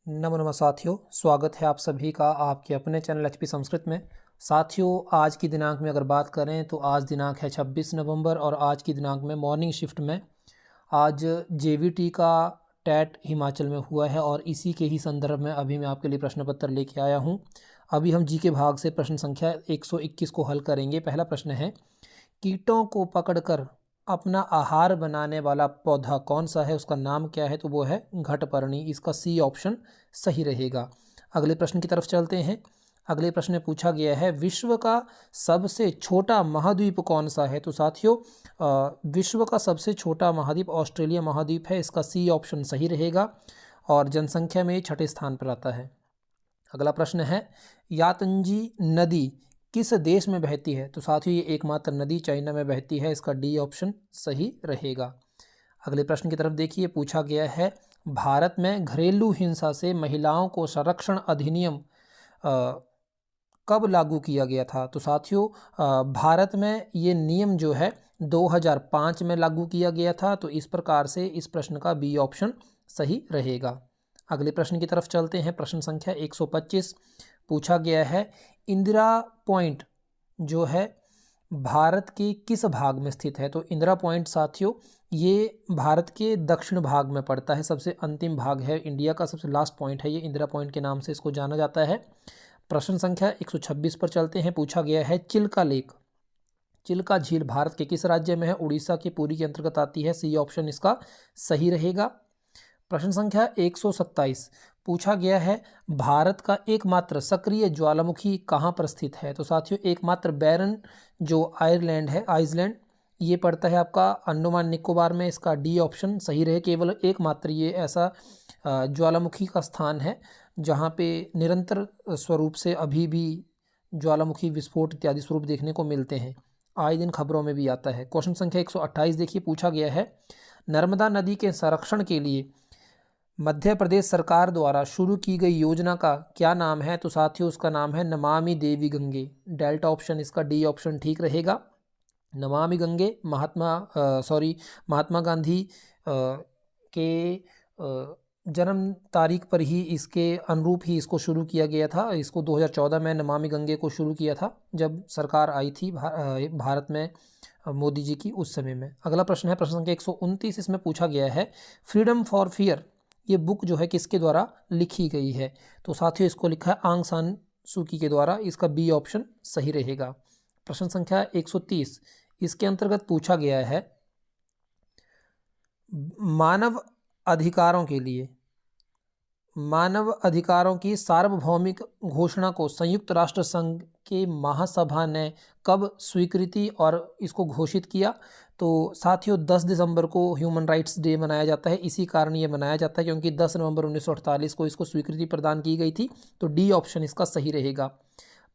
नमो साथियों, स्वागत है आप सभी का आपके अपने चैनल एचपी संस्कृत में। साथियों, आज की दिनांक में अगर बात करें तो आज दिनांक है 26 नवंबर और आज की दिनांक में मॉर्निंग शिफ्ट में आज जेवीटी का टेट हिमाचल में हुआ है और इसी के ही संदर्भ में अभी मैं आपके लिए प्रश्न पत्र लेके आया हूँ। अभी हम जी के भाग से प्रश्न संख्या 121 को हल करेंगे। पहला प्रश्न है, कीटों को पकड़कर अपना आहार बनाने वाला पौधा कौन सा है, उसका नाम क्या है? तो वो है घटपर्णी। इसका सी ऑप्शन सही रहेगा। अगले प्रश्न की तरफ चलते हैं। अगले प्रश्न में पूछा गया है, विश्व का सबसे छोटा महाद्वीप कौन सा है? तो साथियों, विश्व का सबसे छोटा महाद्वीप ऑस्ट्रेलिया महाद्वीप है। इसका सी ऑप्शन सही रहेगा और जनसंख्या में छठे स्थान पर आता है। अगला प्रश्न है, यातंजी नदी किस देश में बहती है? तो साथियों, ये एकमात्र नदी चाइना में बहती है। इसका डी ऑप्शन सही रहेगा। अगले प्रश्न की तरफ देखिए, पूछा गया है, भारत में घरेलू हिंसा से महिलाओं को संरक्षण अधिनियम कब लागू किया गया था? तो साथियों, भारत में ये नियम जो है 2005 में लागू किया गया था। तो इस प्रकार से इस प्रश्न का बी ऑप्शन सही रहेगा। अगले प्रश्न की तरफ चलते हैं। प्रश्न संख्या 125 पूछा गया है, इंदिरा पॉइंट जो है भारत के किस भाग में स्थित है? तो इंदिरा पॉइंट साथियों, ये भारत के दक्षिण भाग में पड़ता है। सबसे अंतिम भाग है, इंडिया का सबसे लास्ट पॉइंट है ये। इंदिरा पॉइंट के नाम से इसको जाना जाता है। प्रश्न संख्या 126 पर चलते हैं। पूछा गया है, चिल्का लेक, चिल्का झील भारत के किस राज्य में है? उड़ीसा के पुरी के अंतर्गत आती है। सी ऑप्शन इसका सही रहेगा। प्रश्न संख्या 127 पूछा गया है, भारत का एकमात्र सक्रिय ज्वालामुखी कहाँ पर स्थित है? तो साथियों, एकमात्र बैरन जो आयरलैंड है, आइसलैंड, ये पड़ता है आपका अंडमान निकोबार में। इसका डी ऑप्शन सही रहे। केवल एकमात्र ये ऐसा ज्वालामुखी का स्थान है जहाँ पे निरंतर स्वरूप से अभी भी ज्वालामुखी विस्फोट इत्यादि स्वरूप देखने को मिलते हैं। आए दिन खबरों में भी आता है। क्वेश्चन संख्या 128 देखिए, पूछा गया है, नर्मदा नदी के संरक्षण के लिए मध्य प्रदेश सरकार द्वारा शुरू की गई योजना का क्या नाम है? तो साथियों, उसका नाम है नमामि देवी गंगे। डेल्टा ऑप्शन इसका डी ऑप्शन ठीक रहेगा। नमामि गंगे महात्मा गांधी के जन्म तारीख पर ही इसके अनुरूप ही इसको शुरू किया गया था। इसको 2014 में नमामि गंगे को शुरू किया था जब सरकार आई थी भारत में मोदी जी की, उस समय में। अगला प्रश्न है प्रश्न संख्या 129। इसमें पूछा गया है, फ्रीडम फॉर फियर ये बुक जो है किसके द्वारा लिखी गई है? तो साथियों, इसको लिखा है आंग सान सूकी के द्वारा। इसका बी ऑप्शन सही रहेगा। प्रश्न संख्या 130 इसके अंतर्गत पूछा गया है, मानव अधिकारों के लिए मानव अधिकारों की सार्वभौमिक घोषणा को संयुक्त राष्ट्र संघ के महासभा ने कब स्वीकृति और इसको घोषित किया? तो साथियों, 10 दिसंबर को ह्यूमन राइट्स डे मनाया जाता है। इसी कारण ये मनाया जाता है क्योंकि 10 नवंबर 1948 को इसको स्वीकृति प्रदान की गई थी। तो डी ऑप्शन इसका सही रहेगा।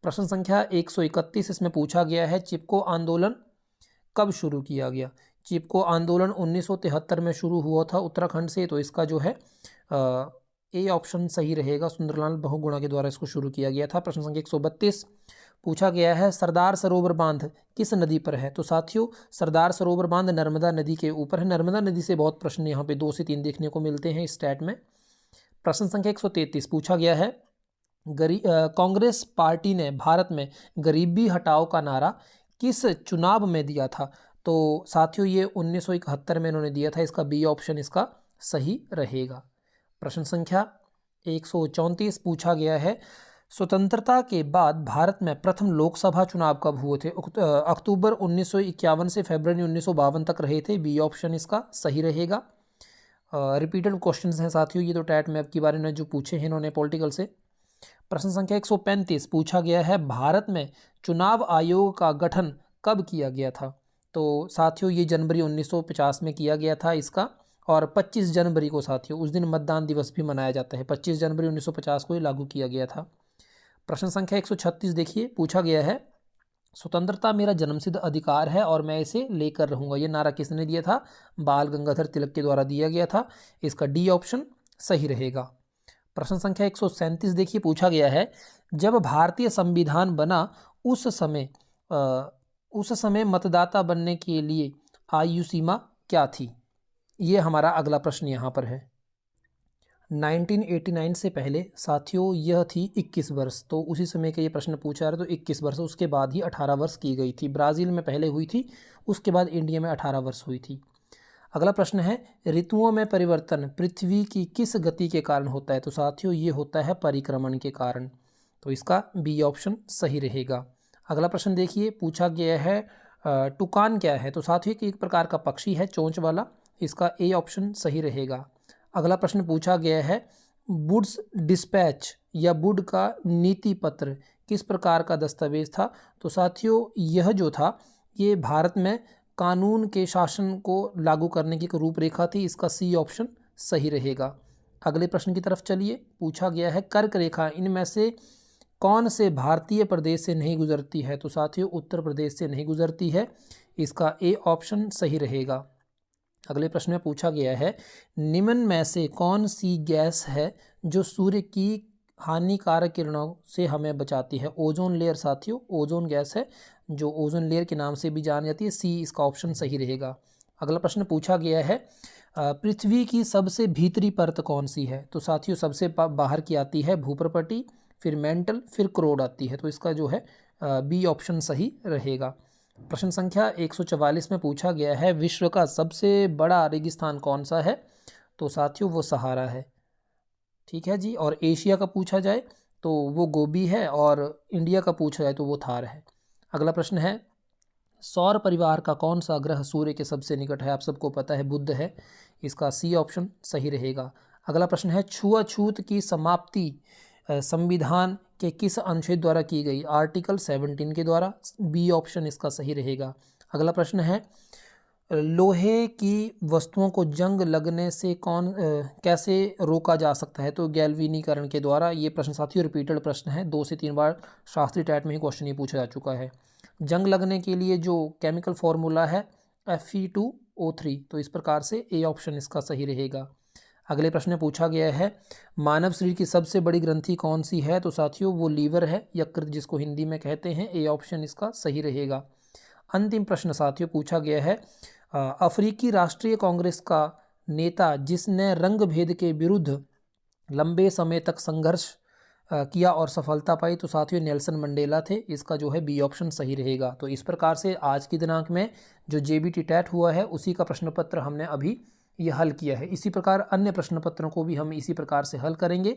प्रश्न संख्या 131 इसमें पूछा गया है, चिपको आंदोलन कब शुरू किया गया? चिपको आंदोलन 1973 में शुरू हुआ था उत्तराखंड से। तो इसका जो है ए ऑप्शन सही रहेगा। सुंदरलाल बहुगुणा के द्वारा इसको शुरू किया गया था। प्रश्न संख्या 132 पूछा गया है, सरदार सरोवर बांध किस नदी पर है? तो साथियों, सरदार सरोवर बांध नर्मदा नदी के ऊपर है। नर्मदा नदी से बहुत प्रश्न यहाँ पे 2 से 3 देखने को मिलते हैं स्टैट में। प्रश्न संख्या 133 पूछा गया है, कांग्रेस पार्टी ने भारत में गरीबी हटाओ का नारा किस चुनाव में दिया था? तो साथियों, ये 1971 में इन्होंने दिया था। इसका बी ऑप्शन इसका सही रहेगा। प्रश्न संख्या 134 पूछा गया है, स्वतंत्रता के बाद भारत में प्रथम लोकसभा चुनाव कब हुए थे? अक्टूबर 1951 से फरवरी 1952 तक रहे थे। बी ऑप्शन इसका सही रहेगा। रिपीटेड क्वेश्चंस हैं साथियों, ये तो टैट में अब की बारे में जो पूछे हैं इन्होंने पॉलिटिकल से। प्रश्न संख्या 135 पूछा गया है, भारत में चुनाव आयोग का गठन कब किया गया था? तो साथियों, ये जनवरी 1950 में किया गया था इसका। और 25 जनवरी को साथियों, उस दिन मतदान दिवस भी मनाया जाता है। 25 जनवरी 1950 को ये लागू किया गया था। प्रश्न संख्या 136 देखिए, पूछा गया है, स्वतंत्रता मेरा जन्मसिद्ध अधिकार है और मैं इसे लेकर रहूंगा, ये नारा किसने दिया था? बाल गंगाधर तिलक के द्वारा दिया गया था। इसका डी ऑप्शन सही रहेगा। प्रश्न संख्या 137 देखिए, पूछा गया है, जब भारतीय संविधान बना उस समय मतदाता बनने के लिए आयु सीमा क्या थी? ये हमारा अगला प्रश्न यहाँ पर है। 1989 से पहले साथियों यह थी 21 वर्ष, तो उसी समय का ये प्रश्न पूछा रहा, तो 21 वर्ष, उसके बाद ही 18 वर्ष की गई थी। ब्राज़ील में पहले हुई थी, उसके बाद इंडिया में 18 वर्ष हुई थी। अगला प्रश्न है, ऋतुओं में परिवर्तन पृथ्वी की किस गति के कारण होता है? तो साथियों ये होता है परिक्रमण के कारण, तो इसका बी ऑप्शन सही रहेगा। अगला प्रश्न देखिए, पूछा गया है टुकान क्या है? तो साथियों एक प्रकार का पक्षी है चोंच वाला, इसका ए ऑप्शन सही रहेगा। अगला प्रश्न पूछा गया है, वुड्स डिस्पैच या वुड का नीति पत्र किस प्रकार का दस्तावेज था? तो साथियों यह जो था ये भारत में कानून के शासन को लागू करने की एक रूपरेखा थी, इसका सी ऑप्शन सही रहेगा। अगले प्रश्न की तरफ चलिए, पूछा गया है कर्क रेखा इनमें से कौन से भारतीय प्रदेश से नहीं गुजरती है? तो साथियों उत्तर प्रदेश से नहीं गुजरती है, इसका ए ऑप्शन सही रहेगा। अगले प्रश्न में पूछा गया है, निम्न में से कौन सी गैस है जो सूर्य की हानिकारक किरणों से हमें बचाती है? ओजोन लेयर साथियों, ओजोन गैस है जो ओजोन लेयर के नाम से भी जानी जाती है, सी इसका ऑप्शन सही रहेगा। अगला प्रश्न पूछा गया है, पृथ्वी की सबसे भीतरी परत कौन सी है? तो साथियों सबसे बाहर की आती है भूप्रपटी, फिर मेंटल, फिर क्रोड आती है, तो इसका जो है बी ऑप्शन सही रहेगा। प्रश्न संख्या 144 में पूछा गया है, विश्व का सबसे बड़ा रेगिस्तान कौन सा है? तो साथियों वो सहारा है, ठीक है जी। और एशिया का पूछा जाए तो वो गोबी है, और इंडिया का पूछा जाए तो वो थार है। अगला प्रश्न है, सौर परिवार का कौन सा ग्रह सूर्य के सबसे निकट है? आप सबको पता है बुध है, इसका सी ऑप्शन सही रहेगा। अगला प्रश्न है, छुआछूत की समाप्ति संविधान के किस अनुच्छेद द्वारा की गई? आर्टिकल 17 के द्वारा, बी ऑप्शन इसका सही रहेगा। अगला प्रश्न है, लोहे की वस्तुओं को जंग लगने से कैसे रोका जा सकता है? तो गैल्वेनीकरण के द्वारा। ये प्रश्न साथियों रिपीटेड प्रश्न है, 2 से 3 बार शास्त्रीय टैट में ही क्वेश्चन ये पूछा जा चुका है। जंग लगने के लिए जो केमिकल फॉर्मूला है Fe2O3, तो इस प्रकार से ए ऑप्शन इसका सही रहेगा। अगले प्रश्न में पूछा गया है, मानव शरीर की सबसे बड़ी ग्रंथि कौन सी है? तो साथियों वो लीवर है, यकृत जिसको हिंदी में कहते हैं, ए ऑप्शन इसका सही रहेगा। अंतिम प्रश्न साथियों पूछा गया है, अफ्रीकी राष्ट्रीय कांग्रेस का नेता जिसने रंग भेद के विरुद्ध लंबे समय तक संघर्ष किया और सफलता पाई? तो साथियों नेल्सन मंडेला थे, इसका जो है बी ऑप्शन सही रहेगा। तो इस प्रकार से आज की दिनांक में जो जेबीटी टैट हुआ है उसी का प्रश्न पत्र हमने अभी ये हल किया है। इसी प्रकार अन्य प्रश्न पत्रों को भी हम इसी प्रकार से हल करेंगे।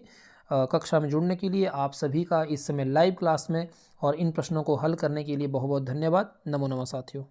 कक्षा में जुड़ने के लिए आप सभी का इस समय लाइव क्लास में और इन प्रश्नों को हल करने के लिए बहुत बहुत धन्यवाद। नमो नमः साथियों।